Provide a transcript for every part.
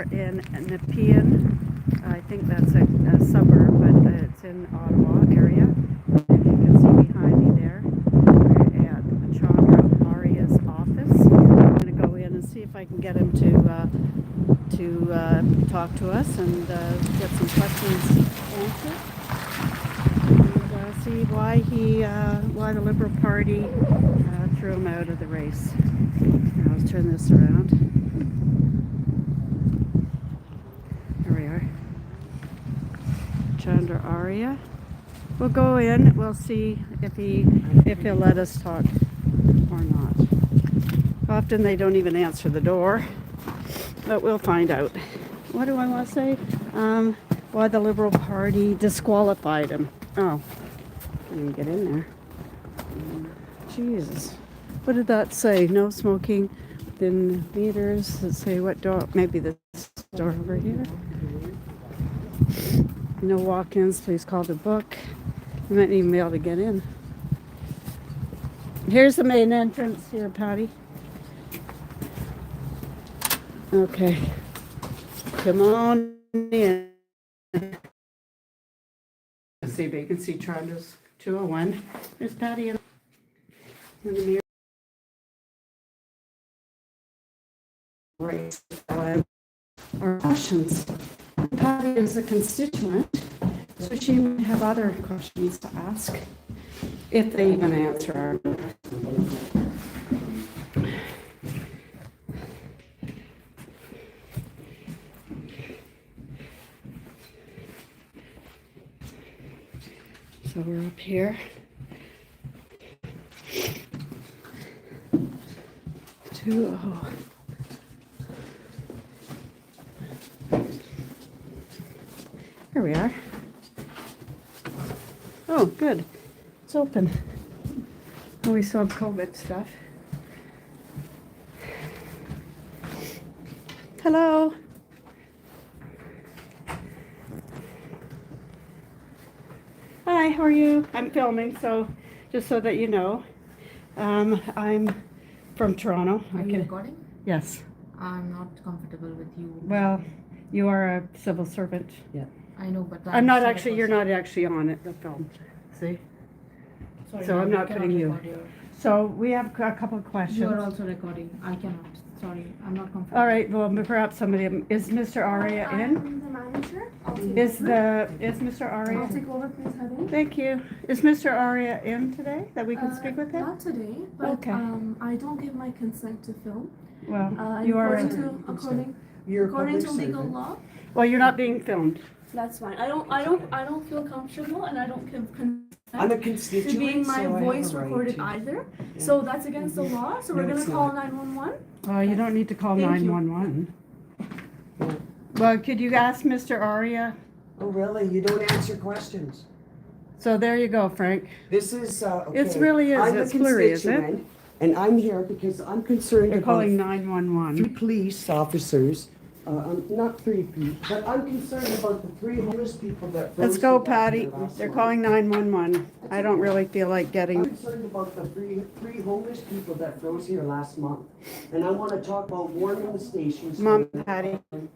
are in Nepean. I think that's a suburb, but it's in Ottawa area. And you can see behind me there, we're at Chandra Arya's office. I'm going to go in and see if I can get him to talk to us and get some questions answered. And see why why the Liberal Party threw him out of the race. Now, let's turn this around. Here we are. Chandra Arya. We'll go in. We'll see if he'll let us talk or not. Often they don't even answer the door, but we'll find out. What do I want to say? Why the Liberal Party disqualified him. Oh, can't even get in there. Jesus. What did that say? No smoking within meters. Let's say what door? Maybe this door over here. No walk-ins. Please call the book. You might even be able to get in. Here's the main entrance here, Patty. Okay. Come on in. Let's see if you can see Chandra's 201. There's Patty in the mirror. Or questions. Patty is a constituent, so she may have other questions to ask, if they even answer our. So we're up here. Oh. Here we are. Oh, good. It's open. Oh, we still have COVID stuff. Hello. Hi, how are you? I'm filming, so just so that you know, I'm from Toronto. Are you recording? Yes. I'm not comfortable with you. Well, you are a civil servant. Yeah. I know, but I'm not actually. You're not actually on it. The film. See. Sorry, so I'm not putting you. So we have a couple of questions. You are also recording. I cannot. Sorry, I'm not comfortable. All right. Well, perhaps somebody is Mr. Arya in? I'm the manager. Is Mr. Arya? I'll take over, please, Heather. Thank you. Is Mr. Arya in today that we can speak with him? Not today, but Okay. I don't give my consent to film. Well, you are. According to legal law. Well, you're not being filmed. That's fine. I don't feel comfortable, and I don't give consent. I'm a constituent, to being my so voice I have a right recorded to. either. So that's against the law. So we're No, gonna it's call not. 911. Oh, you don't need to call Thank you. 911. Well, could you ask Mr. Arya? Oh, really? You don't answer questions. So there you go, Frank. This is, okay. It really is. I'm It's a blurry, isn't it? constituent, and I'm here because I'm concerned You're about calling 3 911. police officers. Not 3 people, but I'm concerned about the 3 homeless people that. Let's froze go, to death Patty. here last They're month. calling 911. I don't really feel like I'm getting. concerned about the three homeless people that froze here last month, and I want to talk about warming the stations. Mom, Patty. And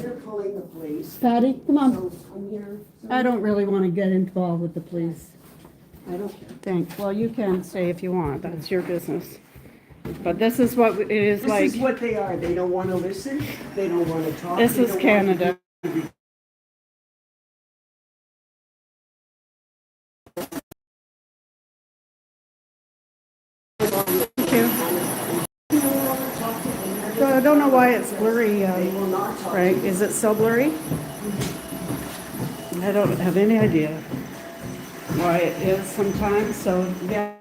you're calling the police. Patty, come on. So I'm here. I don't really want to get involved with the police. I don't think. Well, you can stay if you want. That's your business. But this is what it is like. This is what they are. They don't want to listen. They don't want to talk. This they is don't want Canada. Thank you. So I don't know why it's blurry, Frank. Is it so blurry? I don't have any idea why it is sometimes. So yeah.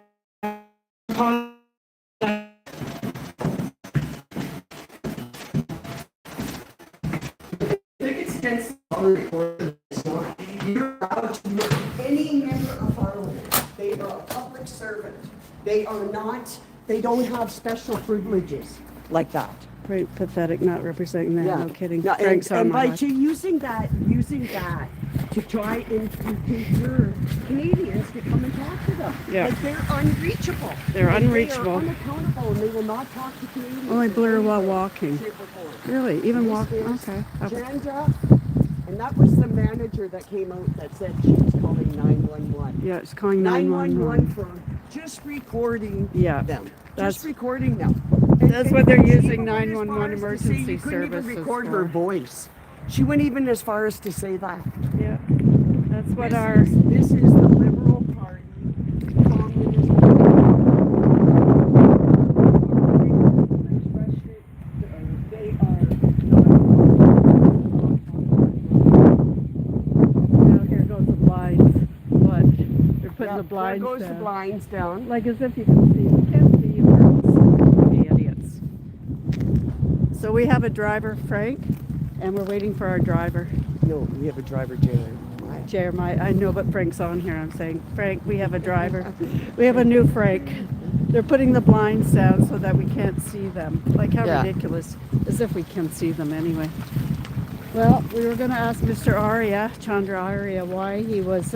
You're allowed to look at any member of parliament. They are a public servant. They are not, they don't have special privileges like that. Great, pathetic, not representing that. No kidding. No, Frank's on and my by life. using that to try and to deter Canadians to come and talk to them. Yeah. Like they're unreachable. They're Like, unreachable. They are unaccountable and they will not talk to Canadians. Only in blur any while way, walking. shape, or form. Really? Even This walking? is Okay. Chandra, and that was the manager that came out that said she was calling 911. Yeah, it's calling 911 911. for just recording Yeah, them. that's- Just recording them. That's what they're she using even went as 911 far as to say emergency you couldn't even services record for. her voice. She went even as far as to say that. Yeah. That's what This is the Liberal Party Communist They Now here goes the blinds. What? They're putting the there blinds goes the down. blinds down. Like as if you can see. You can't see you girls. The idiots. So we have a driver, Frank, and we're waiting for our driver, No, we have a driver, Jerry. Jeremiah. I know, but Frank's on here. I'm saying, Frank, we have a driver. We have a new Frank. They're putting the blinds down so that we can't see them. Like how Yeah. ridiculous. As if we can see them anyway. Well, we were going to ask Mr. Arya, Chandra Arya, why he was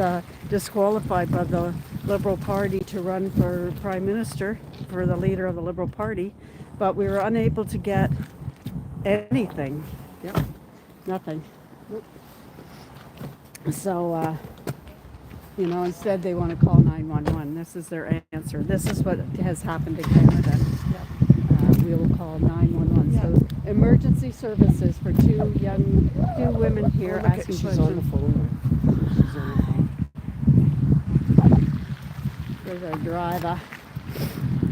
disqualified by the Liberal Party to run for Prime Minister, for the leader of the Liberal Party, but we were unable to get anything. Yep. Nothing. So, instead they want to call 911. This is their answer. This is what has happened in Canada. We will call 911. So, emergency services for two women here Oh, look at- asking she's on the questions. phone. She's on the phone. There's our driver.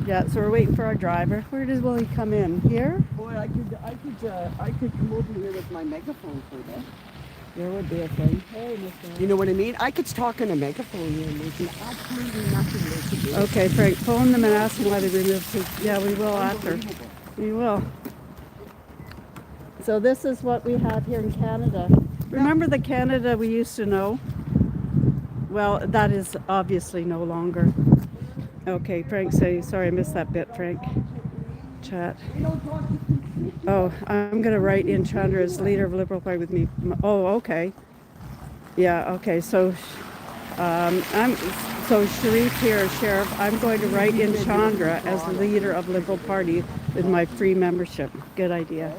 Yeah, so we're waiting for our driver. Will he come in? Here? Boy, I could come over here with my megaphone for that. There would be a thing. Hey, Mr. You know what I mean? I could talk on a megaphone here and there's absolutely nothing they could do. Okay, Frank, phone them and ask them why they removed his. Yeah, we will after. Unbelievable. We will. So this is what we have here in Canada. Remember the Canada we used to know? Well, that is obviously no longer. Okay, Frank, sorry I missed that bit, Frank. Chat. Oh, I'm going to write in Chandra as leader of Liberal Party with me. Oh, okay. Yeah, okay. So, Sharif here, Sheriff, I'm going to write in Chandra as leader of Liberal Party with my free membership. Good idea.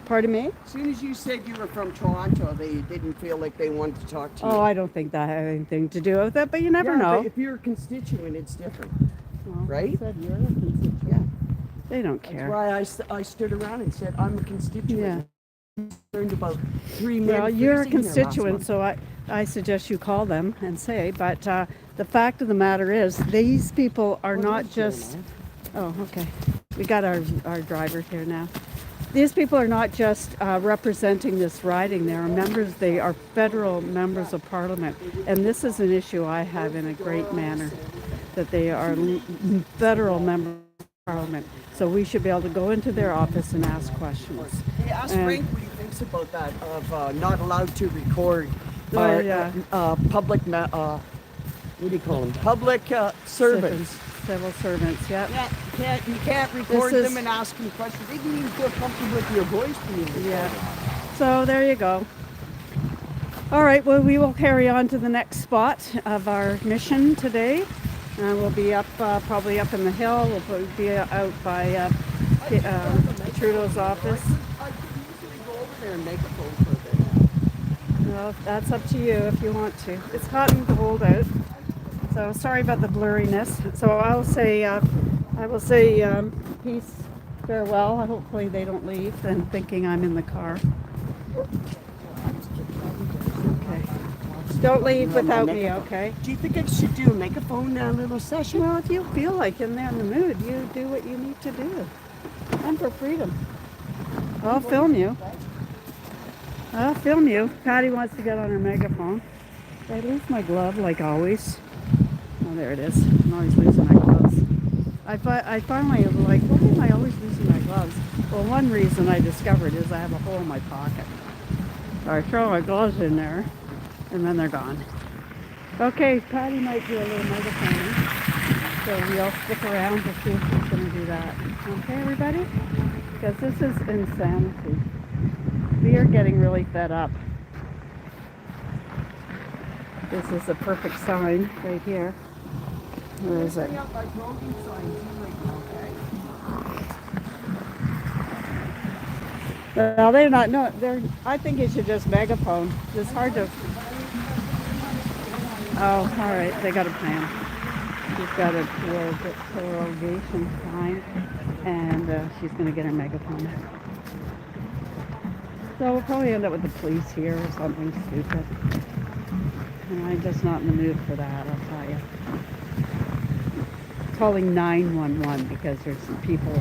Pardon me? As soon as you said you were from Toronto, they didn't feel like they wanted to talk to you. Oh, I don't think that had anything to do with it, but you never Yeah, know. but if you're a constituent, it's different. Well, right? I said you're a constituent. Yeah. They don't That's care. why I stood around and said I'm a constituent. Yeah. Learned about 3 men. Well, you're a freezing there last constituent, month. so I suggest you call them and say, but the fact of the matter is, these people are Oh, not there's just, Jeremiah. oh, okay. We got our driver here now. These people are not just representing this riding. They are federal members of parliament. And this is an issue I have in a great manner, that they are federal members of parliament. So we should be able to go into their office and ask questions. Hey, ask And- Frank what he thinks about that, of not allowed to record Oh, yeah. public, what do you call them? Public servants. Civil servants, yeah. Yeah, you can't record is- them and ask them questions. They didn't even feel comfortable with your voice being recorded. Yeah. So there you go. All right, well, we will carry on to the next spot of our mission today. We'll be up, probably up in the hill. We'll probably be out by Trudeau's office. I could easily go over there and make a phone for a bit. Well, that's up to you if you want to. It's hot and cold out, so sorry about the blurriness. So I will say peace, farewell. Hopefully they don't leave and thinking I'm in the car. Okay. Don't leave without me, okay? Do you think I should do a megaphone little session? Well, if you feel like in the mood, you do what you need to do. I'm for freedom. I'll film you. I'll film you. Patty wants to get on her megaphone. Did I lose my glove like always? Oh, there it is. I'm always losing my gloves. I finally am like, why am I always losing my gloves? Well, one reason I discovered is I have a hole in my pocket. So I throw my gloves in there, and then they're gone. Okay, Patty might do a little megaphone, so we'll stick around to see if she's going to do that. Okay, everybody? Because this is insanity. We are getting really fed up. This is a perfect sign right here. Where is it? Bring up like roving signs, okay? Well, they're not. No, they're. I think you should just megaphone. It's hard to. Oh, all right. They got a plan. She's got a prorogation sign, and she's going to get her megaphone. So we'll probably end up with the police here or something stupid. And I'm just not in the mood for that, I'll tell you. Calling 911 because there's some people,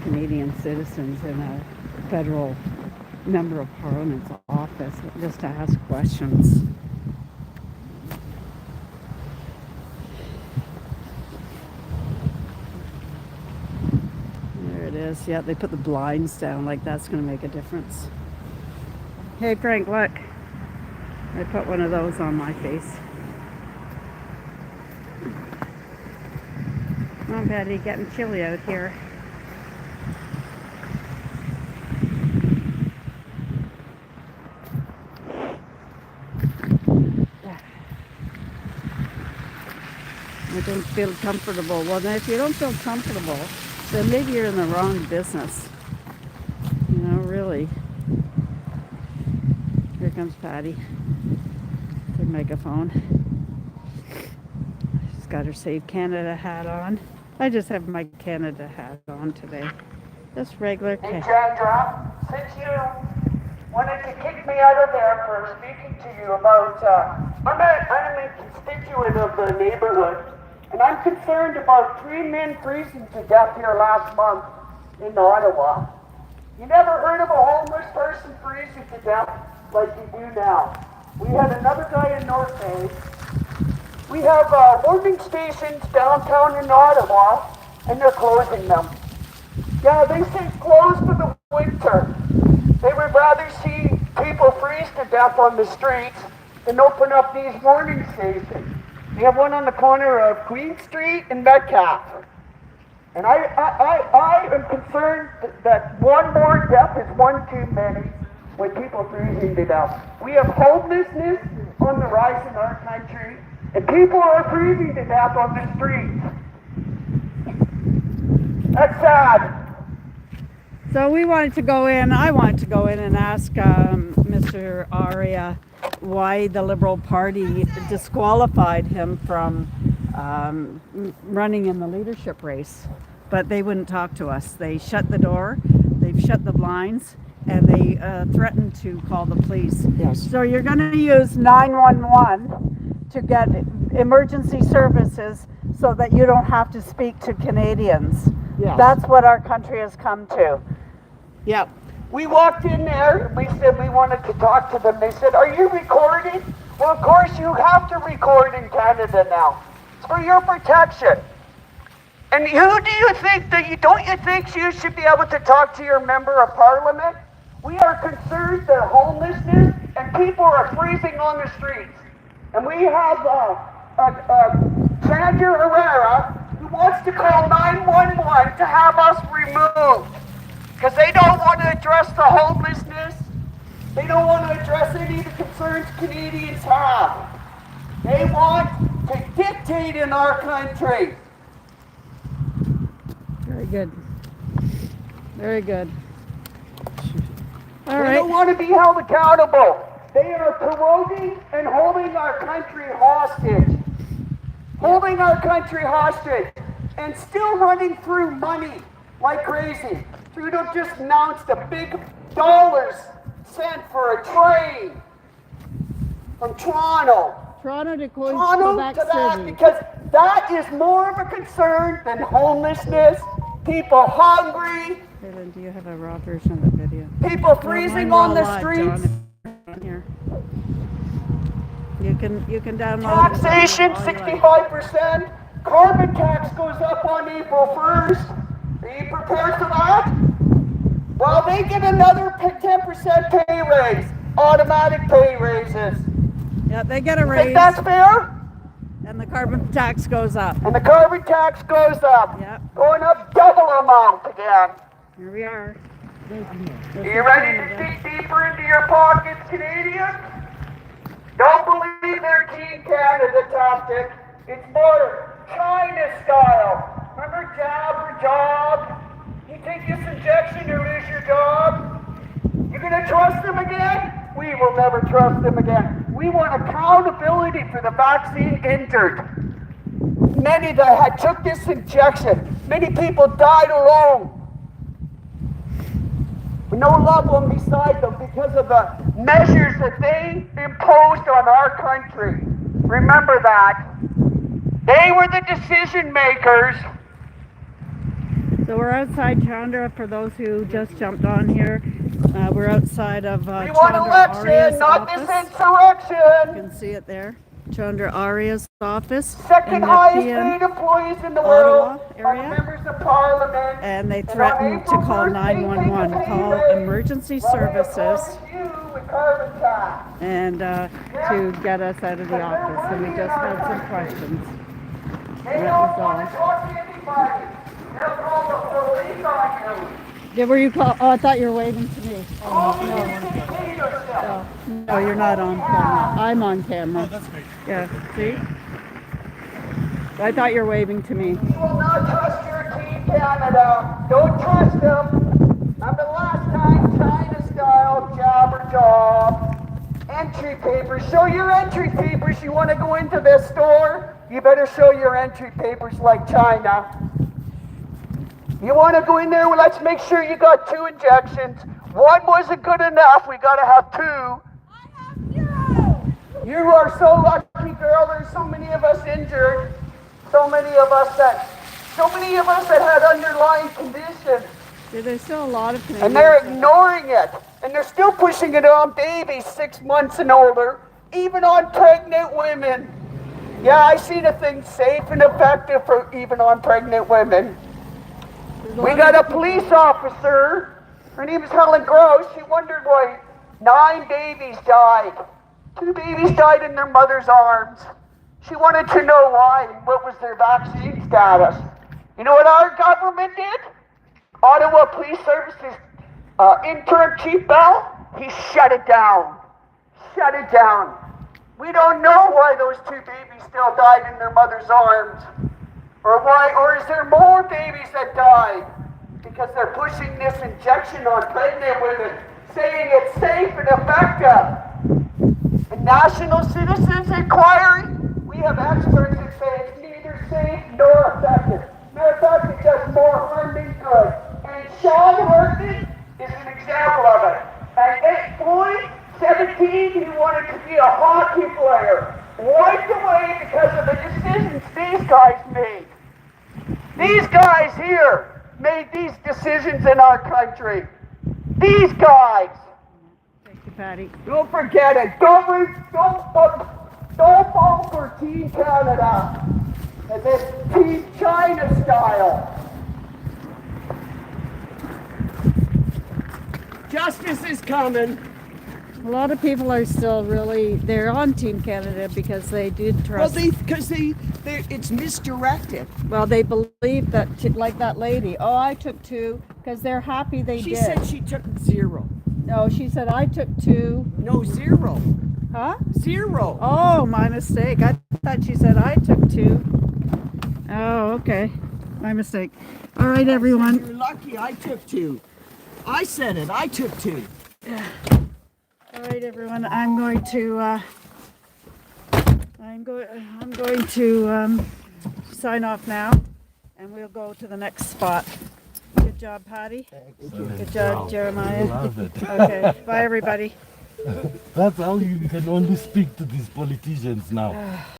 Canadian citizens in a federal member of Parliament's office just to ask questions. There it is. Yeah, they put the blinds down, like that's going to make a difference. Hey Frank, look. I put one of those on my face. Come on, Betty, getting chilly out here. I don't feel comfortable. Well, then if you don't feel comfortable, then maybe you're in the wrong business. Really. Here comes Patty. Her megaphone. She's got her Save Canada hat on. I just have my Canada hat on today. Just regular Hey, Canada. Chandra, since you wanted to kick me out of there for speaking to you about, I'm a constituent of the neighborhood, and I'm concerned about 3 men freezing to death here last month in Ottawa. You never heard of a homeless person freezing to death like you do now. We had another guy in North Bay. We have warming stations downtown in Ottawa, and they're closing them. Yeah, they say closed for the winter. They would rather see people freeze to death on the streets than open up these warming stations. We have one on the corner of Queen Street and Metcalfe. And I am concerned that one more death is one too many with people freezing to death. We have homelessness on the rise in our country, and people are freezing to death on the streets. That's sad. So I wanted to go in and ask Mr. Arya why the Liberal Party disqualified him from running in the leadership race. But they wouldn't talk to us. They shut the door, they've shut the blinds, and they threatened to call the police. Yes. So you're going to use 911 to get emergency services so that you don't have to speak to Canadians. Yes. That's what our country has come to. Yep. We walked in there, we said we wanted to talk to them. They said, "Are you recording?" Well, of course you have to record in Canada now. It's for your protection. And who do you think don't you think you should be able to talk to your member of parliament? We are concerned that homelessness and people are freezing on the streets. And we have Chandra who wants to call 911 to have us removed. Because they don't want to address the homelessness. They don't want to address any of the concerns Canadians have. They want to dictate in our country. Very good. Very good. All They right. don't want to be held accountable. They are proroguing and holding our country hostage. Holding our country hostage. And still running through money like crazy. Trudeau just announced a big dollars sent for a train from Toronto. Toronto to Toronto Quebec to that, City. because that is more of a concern than homelessness, people hungry, Caitlin, do you have a raw version of the video? people freezing on the streets. Here. You can download it. Taxation, all you like. 65%. Carbon tax goes up on April 1st. Are you prepared for that? Well, they get another 10% pay raise. Automatic pay raises. Yeah, they get a Think raise, that's fair? and the carbon tax goes up. And the carbon tax goes up. Yep. Going up double amount again. Here we are. Are you ready to dig deeper into your pockets, Canadians? Don't believe their Team Canada tactic. It's more China style. Remember jab or job? You take this injection, you lose your job. You're gonna trust them again? We will never trust them again. We want accountability for the vaccine injured. Many that had took this injection, many people died alone. With no loved one beside them because of the measures that they imposed on our country. Remember that. They were the decision makers. So we're outside Chandra, for those who just jumped on here. We're outside of We want Chandra election, Arya's not office. this insurrection. You can see it there. Chandra Arya's office. Second in the highest PM paid employees in the Ottawa world area. are members of parliament. And they on threatened to April call 1st, they take a 911, pay call raise emergency while they services, oppose you with carbon tax. and to get us out of the office. And we just had some questions. They That don't was want all. to talk to anybody. They'll call the police on you. Yeah, were you call? Oh, I thought you were waving to me. All you need is to pay yourself. No, you're not on camera. I'm on camera. That's me. Yeah, see? I thought you were waving to me. You will not trust your Team Canada. Don't trust them. Remember the last time, China style, job or job. Entry papers. Show your entry papers. You want to go into this store? You better show your entry papers like China. You want to go in there? Well, let's make sure you got 2 injections. One wasn't good enough. We got to have 2. I have 0. You are so lucky, girl. There's so many of us injured. So many of us that had underlying conditions. Yeah, there's still a lot of Canadians. And they're ignoring it. And they're still pushing it on babies 6 months and older, even on pregnant women. Yeah, I see the thing safe and effective for even on pregnant women. We got a police officer. Her name is Helen Gross. She wondered why 9 babies died. 2 babies died in their mother's arms. She wanted to know why and what was their vaccine status. You know what our government did? Ottawa Police Services interim chief Bell, he shut it down. Shut it down. We don't know why those 2 babies still died in their mother's arms. Or is there more babies that died? Because they're pushing this injection on pregnant women, saying it's safe and effective. A national citizens inquiry, we have experts that say it's neither safe nor effective. Matter of fact, it does more harm than good. And Sean Horton is an example of it. At 8 boy, 17, he wanted to be a hockey player. Wiped away because of the decisions these guys made. These guys here made these decisions in our country. These guys. Thank you, Patty. Don't forget it. Don't fall for Team Canada and then Team China style. Justice is coming. A lot of people are still they're on Team Canada because they did trust. It's misdirected. Well, they believe that, like that lady. Oh, I took 2 because they're happy they She did. said she took 0. No, she said I took 2. No, 0. Huh? 0. Oh, my mistake. I thought she said I took 2. Oh, okay. My mistake. All right, everyone. You're lucky I took 2. I said it. I took 2. All right, everyone. I'm going to sign off now, and we'll go to the next spot. Good job, Patty. Good job, Jeremiah. Love it. Okay. Bye, everybody. That's how you can only speak to these politicians now.